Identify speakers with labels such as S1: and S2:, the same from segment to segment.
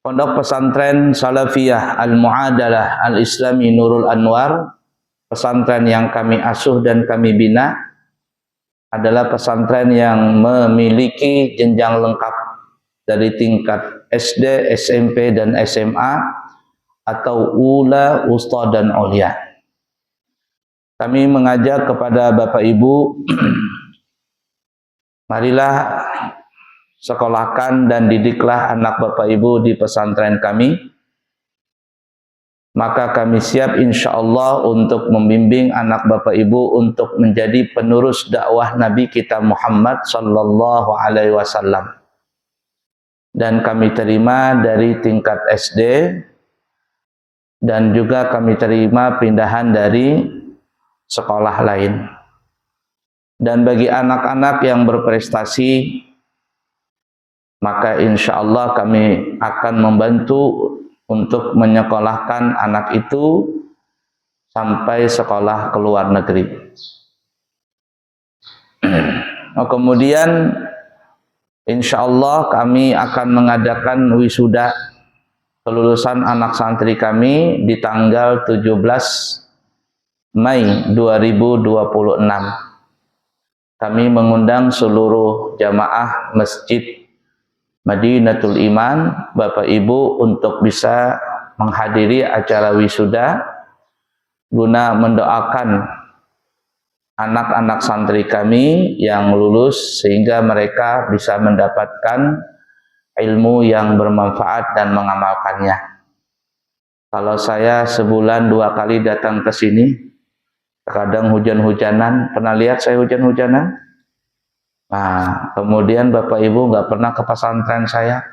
S1: Pondok Pesantren Salafiyah Al-Mu'adalah Al-Islami Nurul Anwar, pesantren yang kami asuh dan kami bina, adalah pesantren yang memiliki jenjang lengkap dari tingkat SD, SMP, dan SMA atau ula, wusta, dan ulia. Kami mengajak kepada Bapak Ibu, marilah sekolahkan dan didiklah anak Bapak Ibu di pesantren kami. Maka kami siap insya Allah untuk membimbing anak Bapak Ibu untuk menjadi penerus dakwah Nabi kita Muhammad sallallahu alaihi wasallam. Dan kami terima dari tingkat SD dan juga kami terima pindahan dari sekolah lain. Dan bagi anak-anak yang berprestasi, maka insya Allah kami akan membantu untuk menyekolahkan anak itu sampai sekolah ke luar negeri. Kemudian insya Allah kami akan mengadakan wisuda kelulusan anak santri kami di tanggal 17 Mei 2026. Kami mengundang seluruh jamaah Masjid Madinatul Iman, Bapak Ibu, untuk bisa menghadiri acara wisuda guna mendoakan anak-anak santri kami yang lulus sehingga mereka bisa mendapatkan ilmu yang bermanfaat dan mengamalkannya. Kalau saya sebulan 2 kali datang ke sini, kadang hujan-hujanan, pernah lihat saya hujan-hujanan? Nah, kemudian Bapak Ibu nggak pernah ke pesantren saya,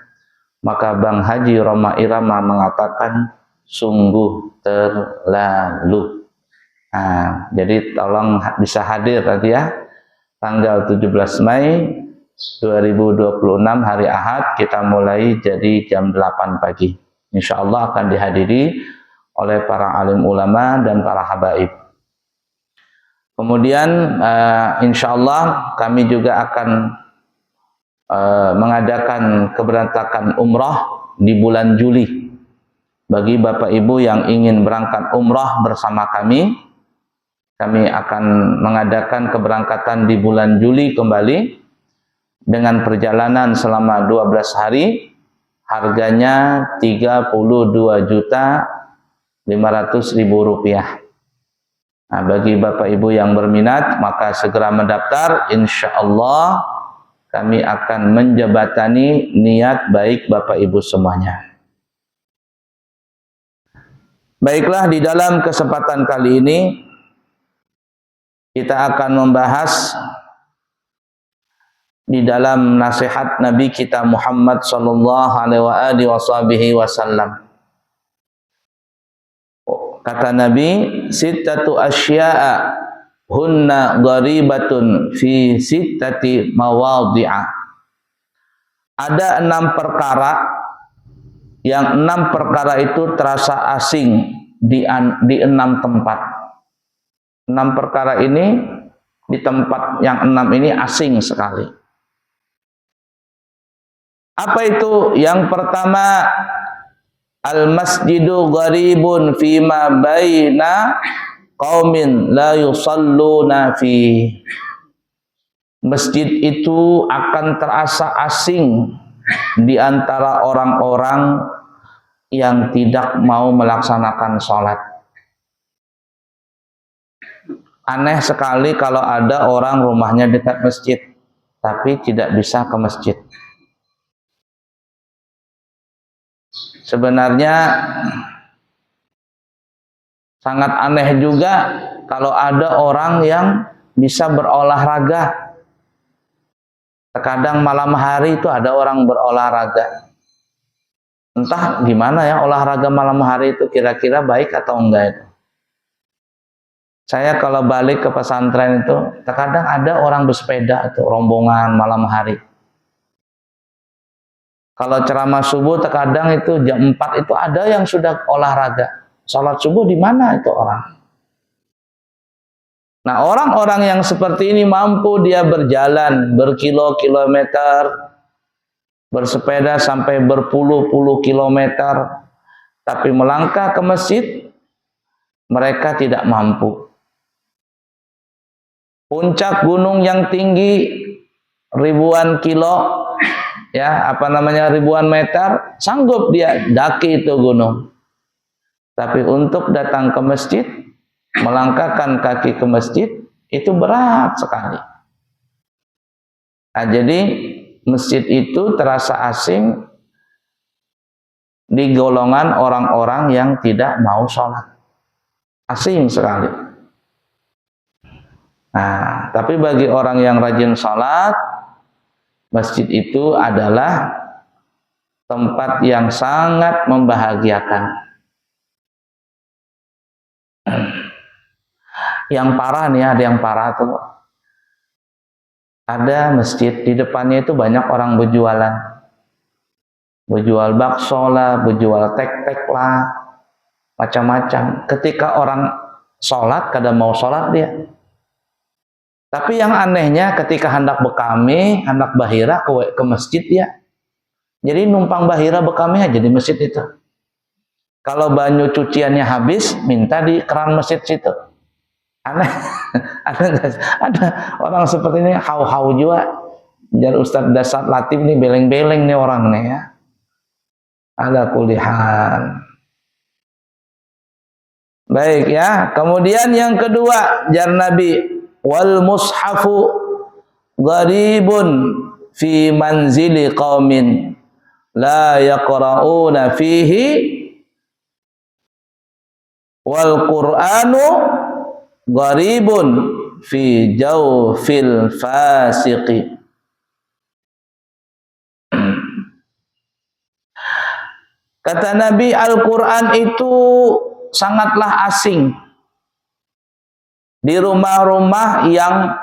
S1: maka Bang Haji Roma Irama mengatakan sungguh terlalu. Nah, jadi tolong bisa hadir nanti ya, tanggal 17 Mei 2026 hari Ahad, kita mulai jadi jam 8 pagi. Insya Allah akan dihadiri oleh para alim ulama dan para habaib. Kemudian insya Allah kami juga akan mengadakan keberangkatan umrah di bulan Juli. Bagi Bapak Ibu yang ingin berangkat umrah bersama kami akan mengadakan keberangkatan di bulan Juli kembali dengan perjalanan selama 12 hari, harganya Rp32.500.000. Nah, bagi Bapak Ibu yang berminat, maka segera mendaftar. Insya Allah kami akan menjebatani niat baik Bapak Ibu semuanya. Baiklah, di dalam kesempatan kali ini kita akan membahas di dalam nasihat Nabi kita Muhammad sallallahu alaihi wasallam. Kata Nabi, sittatu asya'a hunna gharibatun fi sittati mawadhi'a. Ada 6 perkara, yang 6 perkara itu terasa asing di 6 tempat. 6 perkara ini di tempat yang 6 ini asing sekali. Apa itu? Yang pertama, al-masjidu gharibun fima baina qaumin la yusalluna fi. Masjid itu akan terasa asing di antara orang-orang yang tidak mau melaksanakan sholat. Aneh sekali kalau ada orang rumahnya dekat masjid tapi tidak bisa ke masjid. Sebenarnya sangat aneh juga kalau ada orang yang bisa berolahraga. Terkadang malam hari itu ada orang berolahraga. Entah gimana ya olahraga malam hari itu, kira-kira baik atau enggak itu. Saya kalau balik ke pesantren itu, terkadang ada orang bersepeda atau rombongan malam hari. Kalau ceramah subuh terkadang itu jam 4 itu ada yang sudah olahraga. Sholat subuh di mana itu orang? Nah, orang-orang yang seperti ini mampu dia berjalan berkilo-kilometer bersepeda sampai berpuluh-puluh kilometer, tapi melangkah ke masjid mereka tidak mampu. Puncak gunung yang tinggi ribuan kilo, ya ribuan meter, sanggup dia daki itu gunung. Tapi untuk datang ke masjid, melangkahkan kaki ke masjid itu berat sekali. Nah, jadi masjid itu terasa asing di golongan orang-orang yang tidak mau sholat. Asing sekali. Nah, tapi bagi orang yang rajin sholat, masjid itu adalah tempat yang sangat membahagiakan. Yang parah nih, ada yang parah tuh. Ada masjid, di depannya itu banyak orang berjualan. Berjual bakso lah, berjual tek-tek lah, macam-macam. Ketika orang sholat, kadang mau sholat dia. Tapi yang anehnya ketika hendak bekami, hendak bahira ke masjid ya. Jadi numpang bahira bekami aja di masjid itu. Kalau banyu cuciannya habis, minta di keran masjid situ. Aneh. Ada orang seperti ini, hau-hau juga. Jar Ustadz Dasar Latif nih, beleng-beleng nih orang nih ya. Ada kulihan. Baik ya. Kemudian yang kedua, jar Nabi, wal mushafu gharibun fi manzili qaumin la yaqra'una fihi wal qur'anu gharibun fi jawfil fasiqi. Kata Nabi, Al-Quran itu sangatlah asing di rumah-rumah yang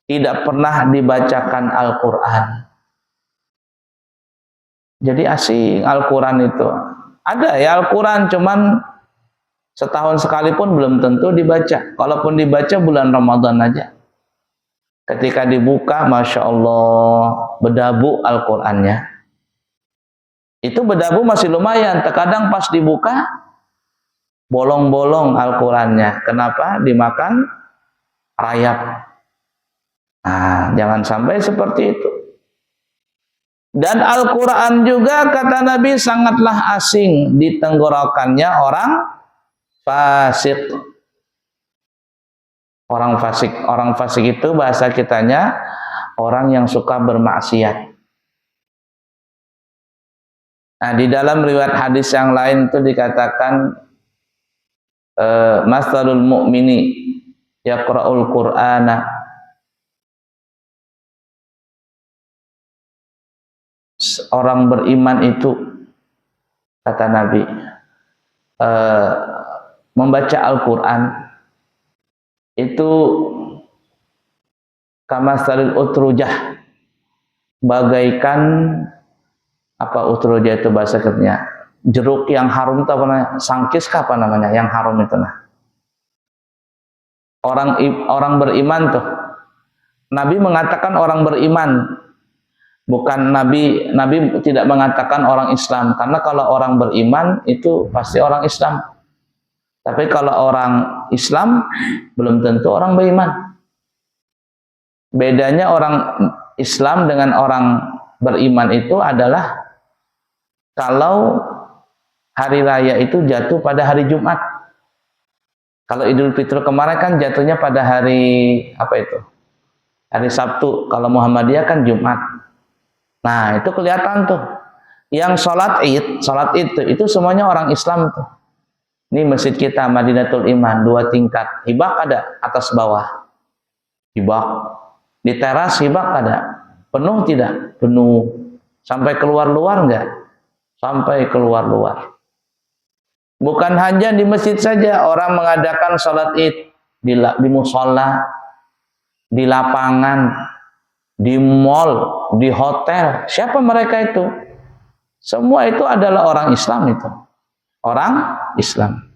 S1: tidak pernah dibacakan Al-Quran. Jadi asing Al-Quran itu. Ada ya Al-Quran, cuman setahun sekalipun belum tentu dibaca. Kalaupun dibaca bulan Ramadan aja. Ketika dibuka, Masya Allah, berdabu Al-Qurannya. Itu berdabu masih lumayan. Terkadang pas dibuka, bolong-bolong Al-Qurannya. Kenapa? Dimakan rayap. Nah, jangan sampai seperti itu. Dan Al-Quran juga kata Nabi sangatlah asing di tenggorokannya orang fasik. Orang fasik. Orang fasik itu bahasa kitanya orang yang suka bermaksiat. Nah, di dalam riwayat hadis yang lain itu dikatakan masalul mu'mini yaqra'ul qur'ana orang beriman itu kata Nabi membaca Al-Quran itu kamasalil utrujah, bagaikan apa utrujah itu bahasa katanya jeruk yang harum itu apa namanya, sangkis apa namanya yang harum itu nah. Orang beriman tuh. Nabi mengatakan orang beriman. Bukan Nabi tidak mengatakan orang Islam, karena kalau orang beriman itu pasti orang Islam. Tapi kalau orang Islam belum tentu orang beriman. Bedanya orang Islam dengan orang beriman itu adalah kalau hari raya itu jatuh pada hari Jumat. Kalau Idul Fitri kemarin kan jatuhnya pada hari apa itu? Hari Sabtu. Kalau Muhammadiyah kan Jumat. Nah, itu kelihatan tuh. Yang sholat id itu semuanya orang Islam tuh. Ini masjid kita Madinatul Iman 2 tingkat. Hibak ada atas bawah. Hibak. Di teras hibak ada. Penuh tidak? Penuh. Sampai keluar-luar enggak? Sampai keluar-luar. Bukan hanya di masjid saja orang mengadakan sholat id di musola, di lapangan, di mall, di hotel. Siapa mereka itu? Semua itu adalah orang Islam itu. Orang Islam.